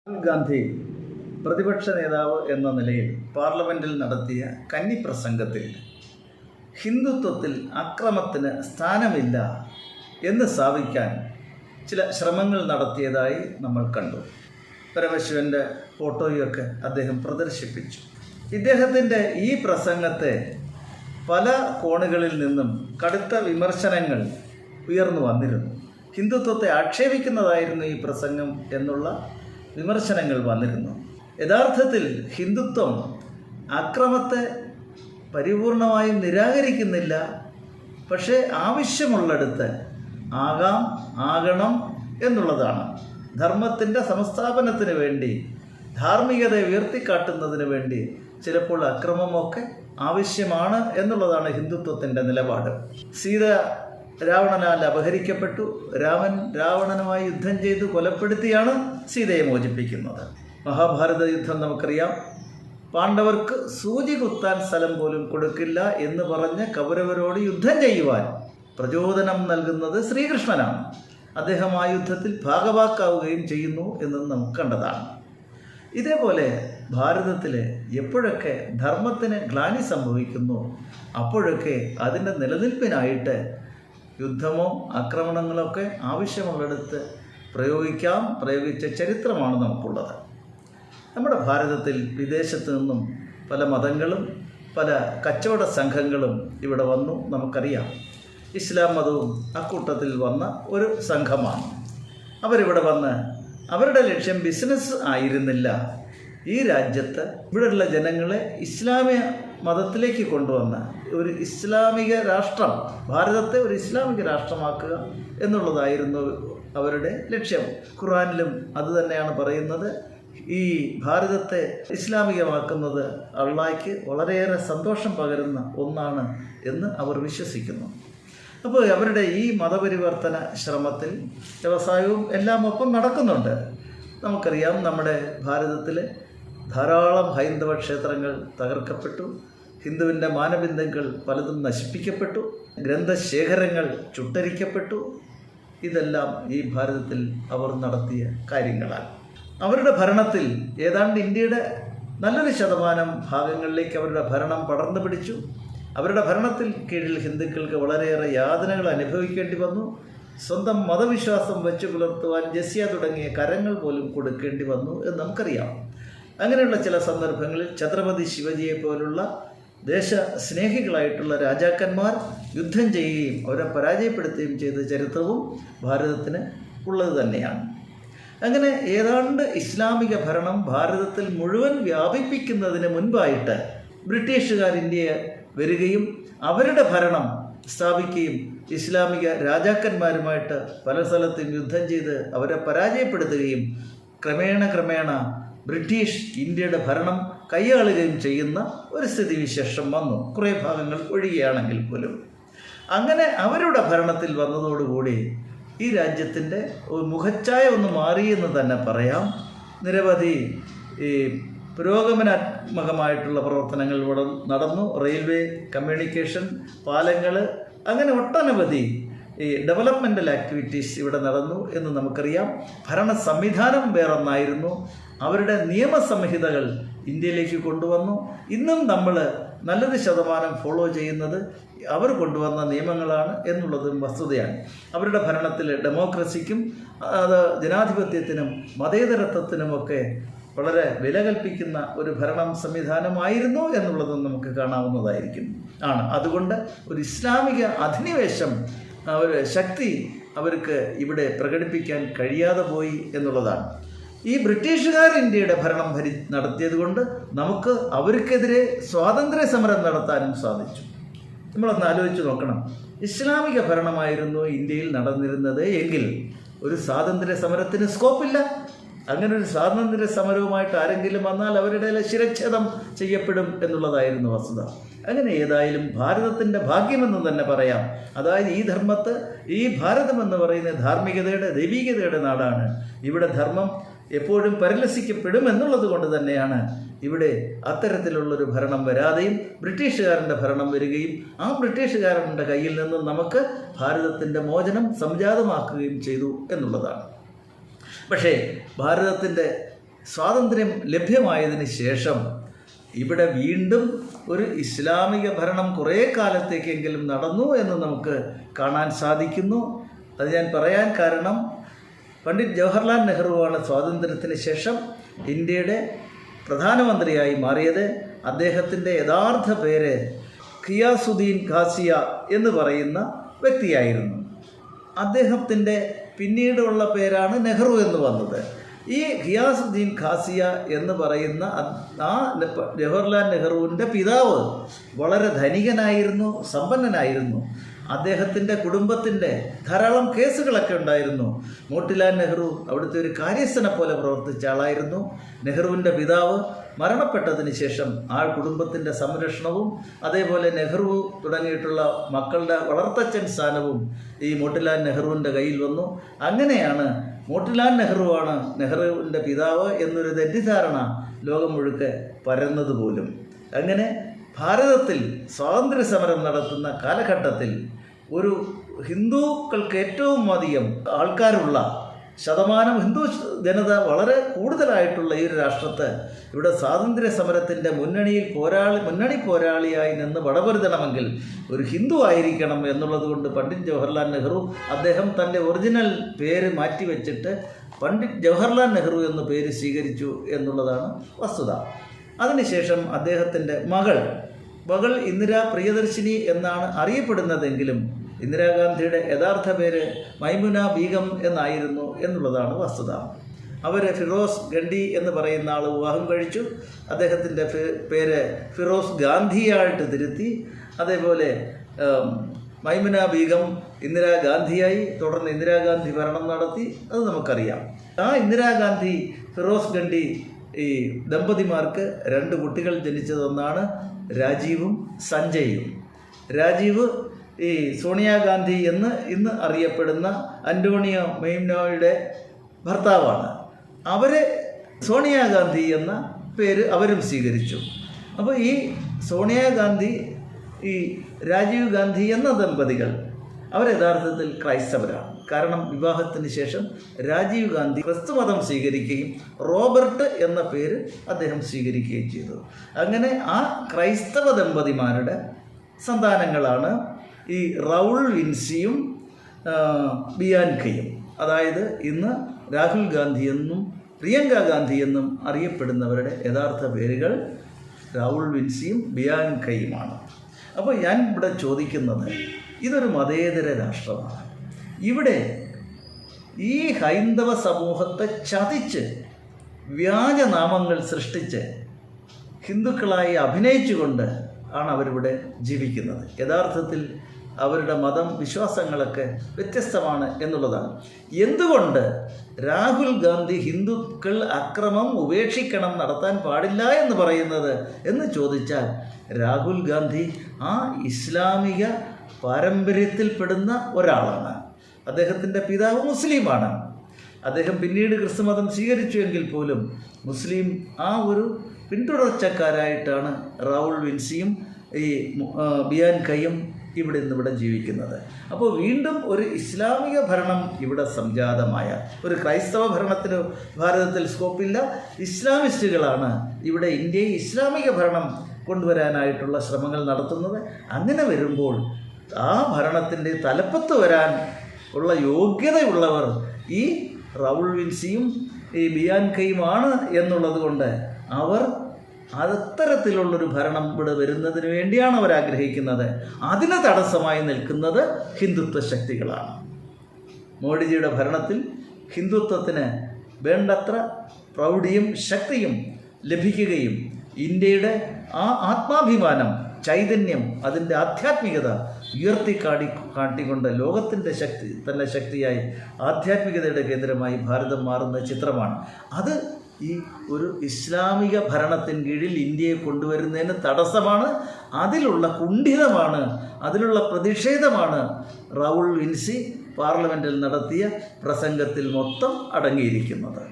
രാഹുൽ ഗാന്ധി പ്രതിപക്ഷ നേതാവ് എന്ന നിലയിൽ പാർലമെൻറ്റിൽ നടത്തിയ കന്നി പ്രസംഗത്തിൽ ഹിന്ദുത്വത്തിൽ അക്രമത്തിന് സ്ഥാനമില്ല എന്ന് സ്ഥാപിക്കാൻ ചില ശ്രമങ്ങൾ നടത്തിയതായി നമ്മൾ കണ്ടു. പരമശിവൻ്റെ ഫോട്ടോയൊക്കെ അദ്ദേഹം പ്രദർശിപ്പിച്ചു. ഇദ്ദേഹത്തിൻ്റെ ഈ പ്രസംഗത്തെ പല കോണുകളിൽ നിന്നും കടുത്ത വിമർശനങ്ങൾ ഉയർന്നു വന്നിരുന്നു. ഹിന്ദുത്വത്തെ ആക്ഷേപിക്കുന്നതായിരുന്നു ഈ പ്രസംഗം എന്നുള്ള വിമർശനങ്ങൾ വന്നിരുന്നു. യഥാർത്ഥത്തിൽ ഹിന്ദുത്വം അക്രമത്തെ പരിപൂർണമായും നിരാകരിക്കുന്നില്ല. പക്ഷേ ആവശ്യമുള്ളിടത്ത് ആകണം എന്നുള്ളതാണ്. ധർമ്മത്തിൻ്റെ സംസ്ഥാപനത്തിന് വേണ്ടി, ധാർമ്മികതയെ ഉയർത്തിക്കാട്ടുന്നതിന് വേണ്ടി ചിലപ്പോൾ അക്രമമൊക്കെ ആവശ്യമാണ് എന്നുള്ളതാണ് ഹിന്ദുത്വത്തിൻ്റെ നിലപാട്. സീത രാവണനാൽ അപഹരിക്കപ്പെട്ടു. രാമൻ രാവണനുമായി യുദ്ധം ചെയ്ത് കൊലപ്പെടുത്തിയാണ് സീതയെ മോചിപ്പിക്കുന്നത്. മഹാഭാരത യുദ്ധം നമുക്കറിയാം. പാണ്ഡവർക്ക് സൂചി കുത്താൻ സ്ഥലം പോലും കൊടുക്കില്ല എന്ന് പറഞ്ഞ് കൗരവരോട് യുദ്ധം ചെയ്യുവാൻ പ്രചോദനം നൽകുന്നത് ശ്രീകൃഷ്ണനാണ്. അദ്ദേഹം ആ യുദ്ധത്തിൽ ഭാഗവാക്കാവുകയും ചെയ്യുന്നു എന്ന് നമുക്ക് കണ്ടതാണ്. ഇതേപോലെ ഭാരതത്തിൽ എപ്പോഴൊക്കെ ധർമ്മത്തിന് ഗ്ലാനി സംഭവിക്കുന്നു അപ്പോഴൊക്കെ അതിൻ്റെ നിലനിൽപ്പിനായിട്ട് യുദ്ധമോ ആക്രമണങ്ങളൊക്കെ ആവശ്യമുള്ളിടത്ത് പ്രയോഗിച്ച ചരിത്രമാണ് നമുക്കുള്ളത്. നമ്മുടെ ഭാരതത്തിൽ വിദേശത്തു നിന്നും പല മതങ്ങളും പല കച്ചവട സംഘങ്ങളും ഇവിടെ വന്നു. നമുക്കറിയാം, ഇസ്ലാം മതവും അക്കൂട്ടത്തിൽ വന്ന ഒരു സംഘമാണ്. അവരിവിടെ വന്ന് അവരുടെ ലക്ഷ്യം ബിസിനസ് ആയിരുന്നില്ല. ഈ രാജ്യത്ത് ഇവിടെയുള്ള ജനങ്ങളെ ഇസ്ലാമിക മതത്തിലേക്ക് കൊണ്ടുവന്ന ഒരു ഇസ്ലാമിക രാഷ്ട്രം, ഭാരതത്തെ ഒരു ഇസ്ലാമിക രാഷ്ട്രമാക്കുക എന്നുള്ളതായിരുന്നു അവരുടെ ലക്ഷ്യം. ഖുർആനിലും അത് തന്നെയാണ് പറയുന്നത്. ഈ ഭാരതത്തെ ഇസ്ലാമികമാക്കുന്നത് അള്ളാഹ്ക്ക് വളരെയേറെ സന്തോഷം പകരുന്ന ഒന്നാണ് എന്ന് അവർ വിശ്വസിക്കുന്നു. അപ്പോൾ അവരുടെ ഈ മതപരിവർത്തന ശ്രമത്തിൽ വ്യവസായവും എല്ലാം ഒപ്പം നടക്കുന്നുണ്ട്. നമുക്കറിയാം, നമ്മുടെ ഭാരതത്തിൽ ധാരാളം ഹൈന്ദവ ക്ഷേത്രങ്ങൾ തകർക്കപ്പെട്ടു. ഹിന്ദുവിൻ്റെ മാനബിന്ദുക്കൾ പലതും നശിപ്പിക്കപ്പെട്ടു. ഗ്രന്ഥശേഖരങ്ങൾ ചുട്ടരിക്കപ്പെട്ടു. ഇതെല്ലാം ഈ ഭാരതത്തിൽ അവർ നടത്തിയ കാര്യങ്ങളാണ്. അവരുടെ ഭരണത്തിൽ ഏതാണ്ട് ഇന്ത്യയുടെ നല്ലൊരു ശതമാനം ഭാഗങ്ങളിലേക്ക് അവരുടെ ഭരണം പടർന്നു പിടിച്ചു. അവരുടെ ഭരണത്തിൽ കീഴിൽ ഹിന്ദുക്കൾക്ക് വളരെയേറെ യാതനകൾ അനുഭവിക്കേണ്ടി വന്നു. സ്വന്തം മതവിശ്വാസം വെച്ച് പുലർത്തുവാൻ ജസിയ തുടങ്ങിയ കരങ്ങൾ പോലും കൊടുക്കേണ്ടി വന്നു എന്ന് നമുക്കറിയാം. അങ്ങനെയുള്ള ചില സന്ദർഭങ്ങളിൽ ഛത്രപതി ശിവജിയെ പോലുള്ള ദേശസ്നേഹികളായിട്ടുള്ള രാജാക്കന്മാർ യുദ്ധം ചെയ്യുകയും അവരെ പരാജയപ്പെടുത്തുകയും ചെയ്ത ചരിത്രവും ഭാരതത്തിന് ഉള്ളത് തന്നെയാണ്. അങ്ങനെ ഏതാണ്ട് ഇസ്ലാമിക ഭരണം ഭാരതത്തിൽ മുഴുവൻ വ്യാപിപ്പിക്കുന്നതിന് മുൻപായിട്ട് ബ്രിട്ടീഷുകാർ ഇന്ത്യയെ വരികയും അവരുടെ ഭരണം സ്ഥാപിക്കുകയും ഇസ്ലാമിക രാജാക്കന്മാരുമായിട്ട് പല സ്ഥലത്തും യുദ്ധം ചെയ്ത് അവരെ പരാജയപ്പെടുത്തുകയും ക്രമേണ ബ്രിട്ടീഷ് ഇന്ത്യയുടെ ഭരണം കൈയാളുകയും ചെയ്യുന്ന ഒരു സ്ഥിതിവിശേഷം വന്നു, കുറേ ഭാഗങ്ങൾ ഒഴികെയാണെങ്കിൽ പോലും. അങ്ങനെ അവരുടെ ഭരണത്തിൽ വന്നതോടുകൂടി ഈ രാജ്യത്തിൻ്റെ മുഖച്ഛായ ഒന്ന് മാറിയെന്ന് തന്നെ പറയാം. നിരവധി പുരോഗമനാത്മകമായിട്ടുള്ള പ്രവർത്തനങ്ങൾ ഇവിടെ നടന്നു. റെയിൽവേ, കമ്മ്യൂണിക്കേഷൻ, പാലങ്ങൾ, അങ്ങനെ ഒട്ടനവധി ഡെവലപ്മെൻ്റൽ ആക്ടിവിറ്റീസ് ഇവിടെ നടന്നു എന്ന് നമുക്കറിയാം. ഭരണ സംവിധാനം വേറൊന്നായിരുന്നു. അവരുടെ നിയമസംഹിതകൾ ഇന്ത്യയിലേക്ക് കൊണ്ടുവന്നു. ഇന്നും നമ്മൾ നല്ലൊരു ശതമാനം ഫോളോ ചെയ്യുന്നത് അവർ കൊണ്ടുവന്ന നിയമങ്ങളാണ് എന്നുള്ളതും വസ്തുതയാണ്. അവരുടെ ഭരണത്തിൽ ഡെമോക്രസിക്കും അത് ജനാധിപത്യത്തിനും മതേതരത്വത്തിനുമൊക്കെ വളരെ വില കൽപ്പിക്കുന്ന ഒരു ഭരണം സംവിധാനമായിരുന്നു എന്നുള്ളതും നമുക്ക് കാണാവുന്നതായിരിക്കും. അതുകൊണ്ട് ഒരു ഇസ്ലാമിക അധിനിവേശം ഒരു ശക്തി അവർക്ക് ഇവിടെ പ്രകടിപ്പിക്കാൻ കഴിയാതെ പോയി എന്നുള്ളതാണ്. ഈ ബ്രിട്ടീഷുകാർ ഇന്ത്യയുടെ ഭരണം നടത്തിയത് കൊണ്ട് നമുക്ക് അവർക്കെതിരെ സ്വാതന്ത്ര്യ സമരം നടത്താനും സാധിച്ചു. നമ്മളൊന്ന് ആലോചിച്ച് നോക്കണം. ഇസ്ലാമിക ഭരണമായിരുന്നു ഇന്ത്യയിൽ നടന്നിരുന്നത് എങ്കിൽ ഒരു സ്വാതന്ത്ര്യ സമരത്തിന് സ്കോപ്പില്ല. അങ്ങനെ ഒരു സ്വാതന്ത്ര്യ സമരവുമായിട്ട് ആരെങ്കിലും വന്നാൽ അവരുടെ ശിരച്ഛേദം ചെയ്യപ്പെടും എന്നുള്ളതായിരുന്നു വസ്തുത. അങ്ങനെ ഏതായാലും ഭാരതത്തിൻ്റെ ഭാഗ്യമെന്ന് തന്നെ പറയാം. അതായത് ഈ ധർമ്മത്ത്, ഈ ഭാരതം എന്ന് പറയുന്ന ധാർമ്മികതയുടെ, ദൈവികതയുടെ നാടാണ്. ഇവിടെ ധർമ്മം എപ്പോഴും പരിലസിക്കപ്പെടും എന്നുള്ളത് കൊണ്ട് തന്നെയാണ് ഇവിടെ അത്തരത്തിലുള്ളൊരു ഭരണം വരാതെയും ബ്രിട്ടീഷുകാരൻ്റെ ഭരണം വരികയും ആ ബ്രിട്ടീഷുകാരൻ്റെ കയ്യിൽ നിന്നും നമുക്ക് ഭാരതത്തിൻ്റെ മോചനം സംജാതമാക്കുകയും ചെയ്തു എന്നുള്ളതാണ്. പക്ഷേ ഭാരതത്തിൻ്റെ സ്വാതന്ത്ര്യം ലഭ്യമായതിന് ശേഷം ഇവിടെ വീണ്ടും ഒരു ഇസ്ലാമിക ഭരണം കുറേ കാലത്തേക്കെങ്കിലും നടന്നു എന്ന് നമുക്ക് കാണാൻ സാധിക്കുന്നു. അത് ഞാൻ പറയാൻ കാരണം പണ്ഡിറ്റ് ജവഹർലാൽ നെഹ്റുവാണ് സ്വാതന്ത്ര്യത്തിന് ശേഷം ഇന്ത്യയുടെ പ്രധാനമന്ത്രിയായി മാറിയത്. അദ്ദേഹത്തിൻ്റെ യഥാർത്ഥ പേര് ഖിയാസുദ്ദീൻ ഖാസിയ എന്ന് പറയുന്ന വ്യക്തിയായിരുന്നു. അദ്ദേഹത്തിൻ്റെ പിന്നീടുള്ള പേരാണ് നെഹ്റു എന്ന് വന്നത്. ഈ ഖിയാസുദ്ദീൻ ഖാസിയ എന്ന് പറയുന്ന ആ ജവഹർലാൽ നെഹ്റുവിൻ്റെ പിതാവ് വളരെ ധനികനായിരുന്നു, സമ്പന്നനായിരുന്നു. അദ്ദേഹത്തിൻ്റെ കുടുംബത്തിൻ്റെ ധാരാളം കേസുകളൊക്കെ ഉണ്ടായിരുന്നു. മോട്ടിലാൽ നെഹ്റു അവിടുത്തെ ഒരു കാര്യസ്ഥനെ പോലെ പ്രവർത്തിച്ച ആളായിരുന്നു. നെഹ്റുവിൻ്റെ പിതാവ് മരണപ്പെട്ടതിന് ശേഷം ആ കുടുംബത്തിൻ്റെ സംരക്ഷണവും അതേപോലെ നെഹ്റു തുടങ്ങിയിട്ടുള്ള മക്കളുടെ വളർത്തച്ഛൻ സ്ഥാനവും ഈ മോട്ടിലാൽ നെഹ്റുവിൻ്റെ കയ്യിൽ വന്നു. അങ്ങനെയാണ് മോട്ടിലാൽ നെഹ്റുവാണ് നെഹ്റുവിൻ്റെ പിതാവ് എന്നൊരു തെറ്റിദ്ധാരണ ലോകം മുഴുക്കെ പരന്നത് പോലും. അങ്ങനെ ഭാരതത്തിൽ സ്വാതന്ത്ര്യ സമരം നടത്തുന്ന കാലഘട്ടത്തിൽ ഒരു ഹിന്ദുക്കൾക്ക് ഏറ്റവും അധികം ആൾക്കാരുള്ള ശതമാനം ഹിന്ദു ജനത വളരെ കൂടുതലായിട്ടുള്ള ഈ ഒരു രാഷ്ട്രത്ത് ഇവിടെ സ്വാതന്ത്ര്യ സമരത്തിൻ്റെ മുന്നണി പോരാളിയായി നിന്ന് വടപൊരുതണമെങ്കിൽ ഒരു ഹിന്ദു ആയിരിക്കണം എന്നുള്ളത് കൊണ്ട് പണ്ഡിറ്റ് ജവഹർലാൽ നെഹ്റു അദ്ദേഹം തൻ്റെ ഒറിജിനൽ പേര് മാറ്റിവെച്ചിട്ട് പണ്ഡിറ്റ് ജവഹർലാൽ നെഹ്റു എന്ന പേര് സ്വീകരിച്ചു എന്നുള്ളതാണ് വസ്തുത. അതിനുശേഷം അദ്ദേഹത്തിൻ്റെ മകൾ ഇന്ദിരാ പ്രിയദർശിനി എന്നാണ് അറിയപ്പെടുന്നതെങ്കിലും ഇന്ദിരാഗാന്ധിയുടെ യഥാർത്ഥ പേര് മൈമുന ബീഗം എന്നായിരുന്നു എന്നുള്ളതാണ് വസ്തുത. അവർ ഫിറോസ് ഗണ്ഡി എന്ന് പറയുന്ന ആൾ വിവാഹം കഴിച്ചു. അദ്ദേഹത്തിൻ്റെ പേര് ഫിറോസ് ഗാന്ധിയായിട്ട് തിരുത്തി. അതേപോലെ മൈമുന ബീഗം ഇന്ദിരാഗാന്ധിയായി. തുടർന്ന് ഇന്ദിരാഗാന്ധി ഭരണം നടത്തി. അത് നമുക്കറിയാം. ആ ഇന്ദിരാഗാന്ധി ഫിറോസ് ഗണ്ഡി ഈ ദമ്പതിമാർക്ക് 2 കുട്ടികൾ ജനിച്ചതൊന്നാണ് രാജീവും സഞ്ജയും. രാജീവ് ഈ സോണിയാഗാന്ധി എന്ന് ഇന്ന് അറിയപ്പെടുന്ന അന്റോണിയോ മെയ്മോയുടെ ഭർത്താവാണ്. അവർ സോണിയാഗാന്ധി എന്ന പേര് അവരും സ്വീകരിച്ചു. അപ്പോൾ ഈ സോണിയാഗാന്ധി ഈ രാജീവ് ഗാന്ധി എന്ന ദമ്പതികൾ അവർ യഥാർത്ഥത്തിൽ ക്രൈസ്തവരാണ്. കാരണം വിവാഹത്തിന് ശേഷം രാജീവ് ഗാന്ധി ക്രിസ്തുമതം സ്വീകരിക്കുകയും റോബർട്ട് എന്ന പേര് അദ്ദേഹം സ്വീകരിക്കുകയും ചെയ്തു. അങ്ങനെ ആ ക്രൈസ്തവ ദമ്പതിമാരുടെ സന്താനങ്ങളാണ് ഈ റൗൾ വിൻസിയും ബിയാൻകയും. അതായത് ഇന്ന് രാഹുൽ ഗാന്ധി എന്നും പ്രിയങ്ക ഗാന്ധി എന്നും അറിയപ്പെടുന്നവരുടെ യഥാർത്ഥ പേരുകൾ റൗൾ വിൻസിയും ബിയാൻകയുമാണ്. അപ്പോൾ ഞാൻ ഇവിടെ ചോദിക്കുന്നത്, ഇതൊരു മതേതര രാഷ്ട്രമാണ്. ഇവിടെ ഈ ഹൈന്ദവ സമൂഹത്തെ ചതിച്ച് വ്യാജനാമങ്ങൾ സൃഷ്ടിച്ച് ഹിന്ദുക്കളായി അഭിനയിച്ചുകൊണ്ട് ആണ് അവരിവിടെ ജീവിക്കുന്നത്. യഥാർത്ഥത്തിൽ അവരുടെ മതം വിശ്വാസങ്ങളൊക്കെ വ്യത്യസ്തമാണ് എന്നുള്ളതാണ്. എന്തുകൊണ്ട് രാഹുൽ ഗാന്ധി ഹിന്ദുക്കൾ അക്രമം ഉപേക്ഷിക്കണം, നടത്താൻ പാടില്ല എന്ന് പറയുന്നത് എന്ന് ചോദിച്ചാൽ, രാഹുൽ ഗാന്ധി ആ ഇസ്ലാമിക പാരമ്പര്യത്തിൽപ്പെടുന്ന ഒരാളാണ്. അദ്ദേഹത്തിൻ്റെ പിതാവ് മുസ്ലിമാണ്. അദ്ദേഹം പിന്നീട് ക്രിസ്തുമതം സ്വീകരിച്ചുവെങ്കിൽ പോലും മുസ്ലിം ആ ഒരു പിന്തുടർച്ചക്കാരായിട്ടാണ് റൗൾ വിൻസിയും ഈ ബിയാൻകയും ഇവിടെ ജീവിക്കുന്നത്. അപ്പോൾ വീണ്ടും ഒരു ഇസ്ലാമിക ഭരണം ഇവിടെ സംജാതമായ ഒരു ക്രൈസ്തവ ഭരണത്തിന് ഭാരതത്തിൽ സ്കോപ്പില്ല. ഇസ്ലാമിസ്റ്റുകളാണ് ഇവിടെ ഇന്ത്യയിൽ ഇസ്ലാമിക ഭരണം കൊണ്ടുവരാനായിട്ടുള്ള ശ്രമങ്ങൾ നടത്തുന്നത്. അങ്ങനെ വരുമ്പോൾ ആ ഭരണത്തിൻ്റെ തലപ്പത്ത് വരാൻ ഉള്ള യോഗ്യതയുള്ളവർ ഈ റൗൾ വിൻസിയും ഈ ബിയാൻകയുമാണ് എന്നുള്ളത് കൊണ്ട് അവർ അത്തരത്തിലുള്ളൊരു ഭരണം ഇവിടെ വരുന്നതിന് വേണ്ടിയാണ് അവർ ആഗ്രഹിക്കുന്നത്. അതിന് തടസ്സമായി നിൽക്കുന്നത് ഹിന്ദുത്വ ശക്തികളാണ്. മോഡിജിയുടെ ഭരണത്തിൽ ഹിന്ദുത്വത്തിന് വേണ്ടത്ര പ്രൗഢിയും ശക്തിയും ലഭിക്കുകയും ഇന്ത്യയുടെ ആ ആത്മാഭിമാനം, ചൈതന്യം, അതിൻ്റെ ആധ്യാത്മികത കാട്ടിക്കൊണ്ട് ലോകത്തിൻ്റെ ശക്തിയായി ആധ്യാത്മികതയുടെ കേന്ദ്രമായി ഭാരതം മാറുന്ന ചിത്രമാണ്. അത് ഈ ഒരു ഇസ്ലാമിക ഭരണത്തിൻ കീഴിൽ ഇന്ത്യയെ കൊണ്ടുവരുന്നതിന് തടസ്സമാണ്. അതിലുള്ള കുണ്ഠിതമാണ്, അതിലുള്ള പ്രതിഷേധമാണ് റൗൾ വിൻസി പാർലമെൻറ്റിൽ നടത്തിയ പ്രസംഗത്തിൽ മൊത്തം അടങ്ങിയിരിക്കുന്നത്.